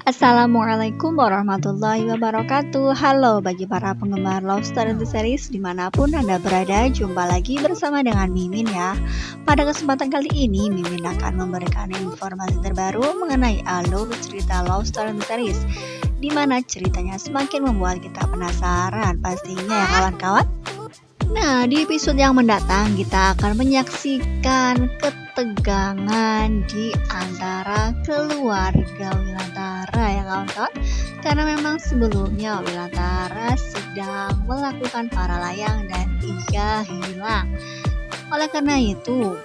Assalamualaikum warahmatullahi wabarakatuh. Halo bagi para penggemar Love Story Series dimanapun Anda berada, jumpa lagi bersama dengan Mimin ya. Pada kesempatan kali ini Mimin akan memberikan informasi terbaru mengenai alur cerita Love Story Series, di mana ceritanya semakin membuat kita penasaran pastinya ya kawan-kawan. Nah, di episode yang mendatang kita akan menyaksikan ketegangan di antara keluarga Wilantara ya kawan-kawan. Karena memang sebelumnya Wilantara sedang melakukan para layang dan ia hilang. Oleh karena itu,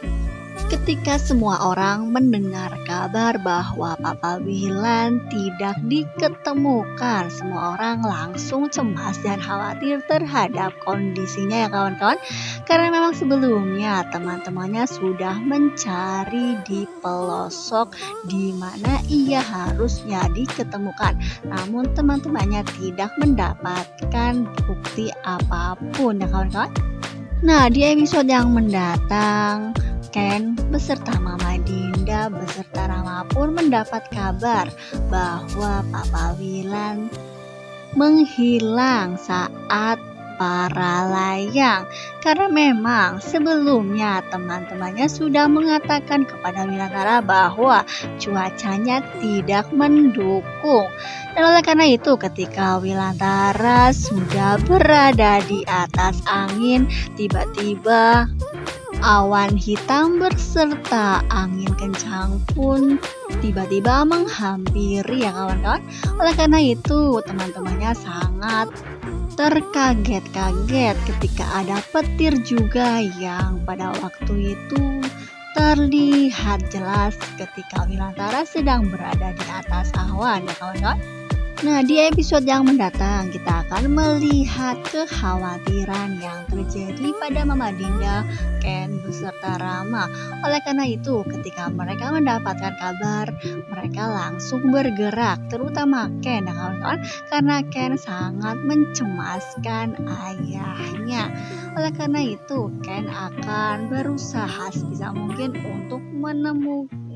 ketika semua orang mendengar kabar bahwa Papa Wilan tidak diketemukan, semua orang langsung cemas dan khawatir terhadap kondisinya ya kawan-kawan. Karena memang sebelumnya teman-temannya sudah mencari di pelosok di mana ia harusnya diketemukan. Namun teman-temannya tidak mendapatkan bukti apapun ya kawan-kawan. Nah, di episode yang mendatang Ken beserta Mama Dinda beserta Rama pun mendapat kabar bahwa Papa Wilan menghilang saat para layang. Karena memang sebelumnya teman-temannya sudah mengatakan kepada Wilantara bahwa cuacanya tidak mendukung. Dan oleh karena itu ketika Wilantara sudah berada di atas angin, tiba-tiba awan hitam berserta angin kencang pun tiba-tiba menghampiri ya kawan-kawan. Oleh karena itu teman-temannya sangat terkaget-kaget ketika ada petir juga yang pada waktu itu terlihat jelas ketika Wilantara sedang berada di atas awan ya kawan-kawan. Nah, di episode yang mendatang kita akan melihat kekhawatiran yang terjadi pada Mama Dinda, Ken beserta Rama. Oleh karena itu, ketika mereka mendapatkan kabar, mereka langsung bergerak, terutama Ken ya kawan-kawan, karena Ken sangat mencemaskan ayahnya. Oleh karena itu, Ken akan berusaha sebisa mungkin untuk menemukan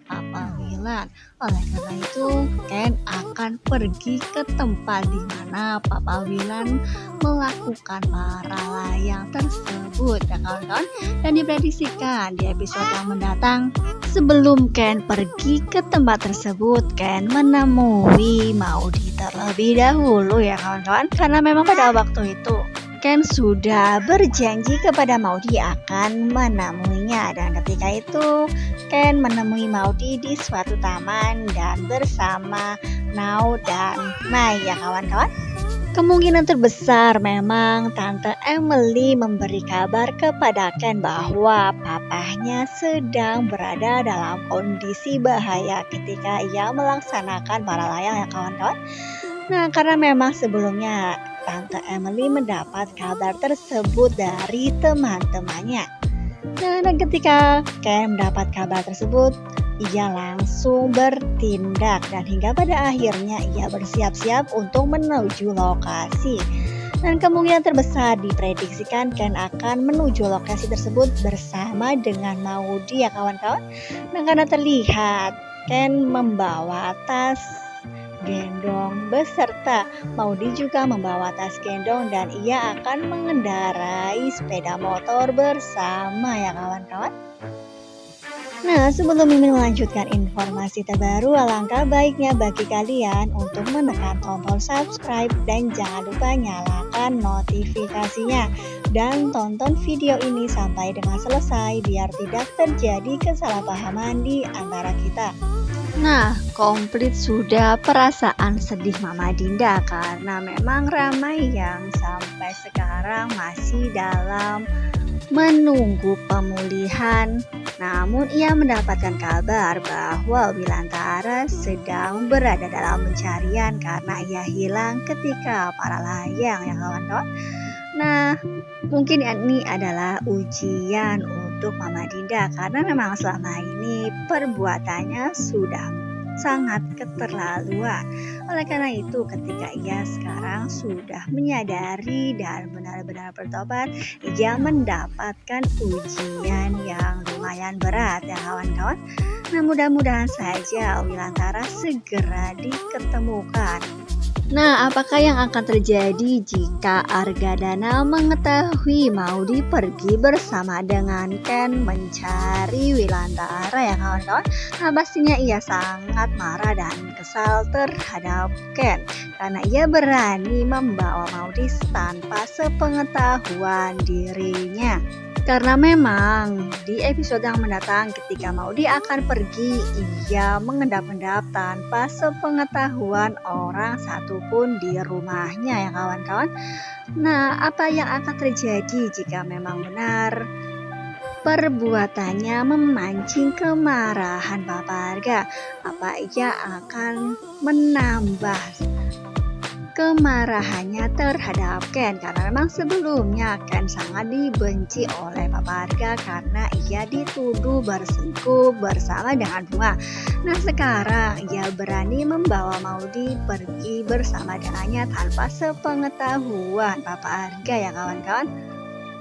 Papa Wilan. Oleh karena itu, Ken akan pergi ke tempat di mana Papa Wilan melakukan para layang tersebut ya kawan-kawan. Dan diprediksikan di episode yang mendatang, sebelum Ken pergi ke tempat tersebut, Ken menemui Maudi terlebih dahulu ya kawan-kawan. Karena memang pada waktu itu Ken sudah berjanji kepada Maudi akan menemuinya, dan ketika itu Ken menemui Maudi di suatu taman dan bersama Nao dan Mai ya kawan-kawan. Kemungkinan terbesar memang Tante Emily memberi kabar kepada Ken bahwa papahnya sedang berada dalam kondisi bahaya ketika ia melaksanakan para layang ya kawan-kawan. Nah, karena memang sebelumnya Tante Emily mendapat kabar tersebut dari teman-temannya. Dan ketika Ken mendapat kabar tersebut, ia langsung bertindak dan hingga pada akhirnya ia bersiap-siap untuk menuju lokasi. Dan kemungkinan terbesar diprediksikan Ken akan menuju lokasi tersebut bersama dengan Maudi ya kawan-kawan. Nah, karena terlihat Ken membawa tas gendong beserta Maudi juga membawa tas gendong, dan ia akan mengendarai sepeda motor bersama ya kawan-kawan. Nah, sebelum Mimin melanjutkan informasi terbaru, alangkah baiknya bagi kalian untuk menekan tombol subscribe dan jangan lupa nyalakan notifikasinya. Dan tonton video ini sampai dengan selesai biar tidak terjadi kesalahpahaman di antara kita. Nah, komplit sudah perasaan sedih Mama Dinda karena memang ramai yang sampai sekarang masih dalam menunggu pemulihan. Namun ia mendapatkan kabar bahwa Wilantara sedang berada dalam pencarian karena ia hilang ketika para layang ya kawan-kawan. Nah, mungkin ini adalah ujian untuk Mama Dinda karena memang selama ini perbuatannya sudah sangat keterlaluan. Oleh karena itu, ketika ia sekarang sudah menyadari dan benar-benar bertobat, ia mendapatkan ujian yang lumayan berat ya kawan-kawan. Nah, mudah-mudahan saja Wilantara segera diketemukan. Nah, apakah yang akan terjadi jika Argadana mengetahui Maudi pergi bersama dengan Ken mencari Wilantara ya kawan-kawan? Nah, pastinya ia sangat marah dan kesal terhadap Ken karena ia berani membawa Maudi tanpa sepengetahuan dirinya. Karena memang di episode yang mendatang ketika Maudi akan pergi, ia mengendap-endap tanpa sepengetahuan orang satupun di rumahnya ya kawan-kawan. Nah, apa yang akan terjadi jika memang benar perbuatannya memancing kemarahan Papa Arga? Apa ia akan menambah kemarahannya terhadap Ken karena memang sebelumnya Ken sangat dibenci oleh Papa Arga karena ia dituduh berselingkuh bersama dengan Bunga. Nah, sekarang ia berani membawa Maudi pergi bersama dengannya tanpa sepengetahuan Papa Arga ya kawan-kawan.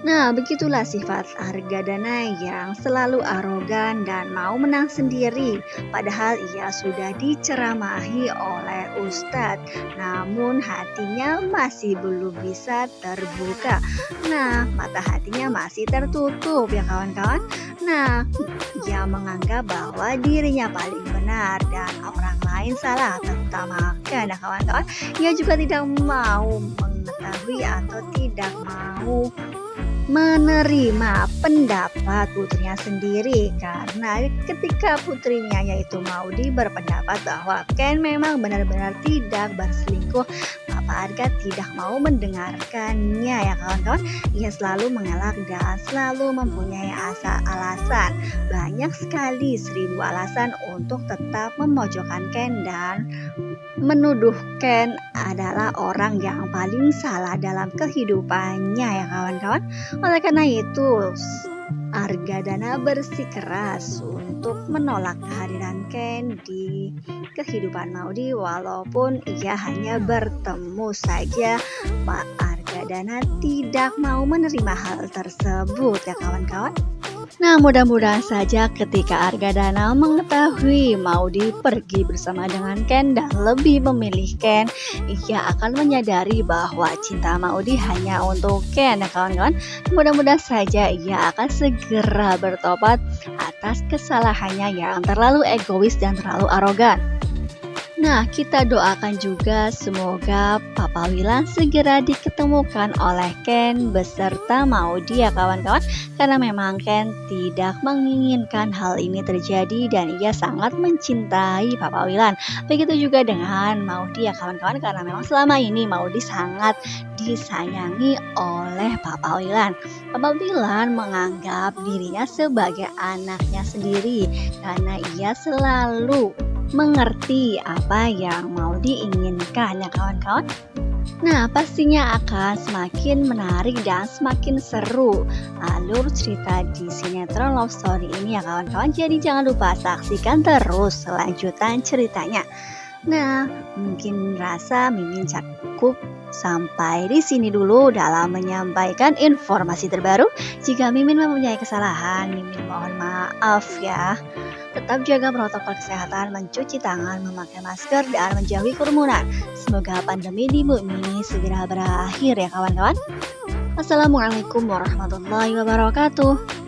Nah, begitulah sifat Argadana yang selalu arogan dan mau menang sendiri. Padahal ia sudah diceramahi oleh Ustadz, namun hatinya masih belum bisa terbuka. Nah, mata hatinya masih tertutup ya kawan-kawan. Nah, ia menganggap bahwa dirinya paling benar dan orang lain salah, terutama Ken ya kawan-kawan. Ia juga tidak mau mengetahui atau tidak mau menerima pendapat putrinya sendiri karena ketika putrinya yaitu Maudi berpendapat bahwa Ken memang benar-benar tidak berselingkuh, Papa Arga tidak mau mendengarkannya ya kawan-kawan. Ia selalu mengelak dan selalu mempunyai alasan, banyak sekali 1000 alasan untuk tetap memojokkan Ken dan menuduh Ken adalah orang yang paling salah dalam kehidupannya ya kawan-kawan. Oleh karena itu, Argadana bersikeras untuk menolak kehadiran Ken di kehidupan Maudi walaupun ia hanya bertemu saja. Pak Argadana tidak mau menerima hal tersebut ya kawan-kawan. Nah, mudah-mudahan saja ketika Argadana mengetahui Maudi pergi bersama dengan Ken dan lebih memilih Ken, ia akan menyadari bahwa cinta Maudi hanya untuk Ken ya kawan-kawan. Mudah-mudahan saja ia akan segera bertobat atas kesalahannya yang terlalu egois dan terlalu arogan. Nah, kita doakan juga semoga Papa Wilan segera diketemukan oleh Ken beserta Maudi ya kawan-kawan, karena memang Ken tidak menginginkan hal ini terjadi dan ia sangat mencintai Papa Wilan. Begitu juga dengan Maudi ya kawan-kawan, karena memang selama ini Maudi sangat disayangi oleh Papa Wilan. Papa Wilan menganggap dirinya sebagai anaknya sendiri karena ia selalu mengerti apa yang mau diinginkan ya kawan-kawan. Nah, pastinya akan semakin menarik dan semakin seru alur cerita di sinetron Love Story ini ya kawan-kawan. Jadi jangan lupa saksikan terus kelanjutan ceritanya. Nah, mungkin rasa Mimin cukup sampai di sini dulu dalam menyampaikan informasi terbaru. Jika Mimin mempunyai kesalahan, Mimin mohon maaf ya. Tetap jaga protokol kesehatan, mencuci tangan, memakai masker, dan menjauhi kerumunan. Semoga pandemi di bumi ini segera berakhir ya kawan-kawan. Assalamualaikum warahmatullahi wabarakatuh.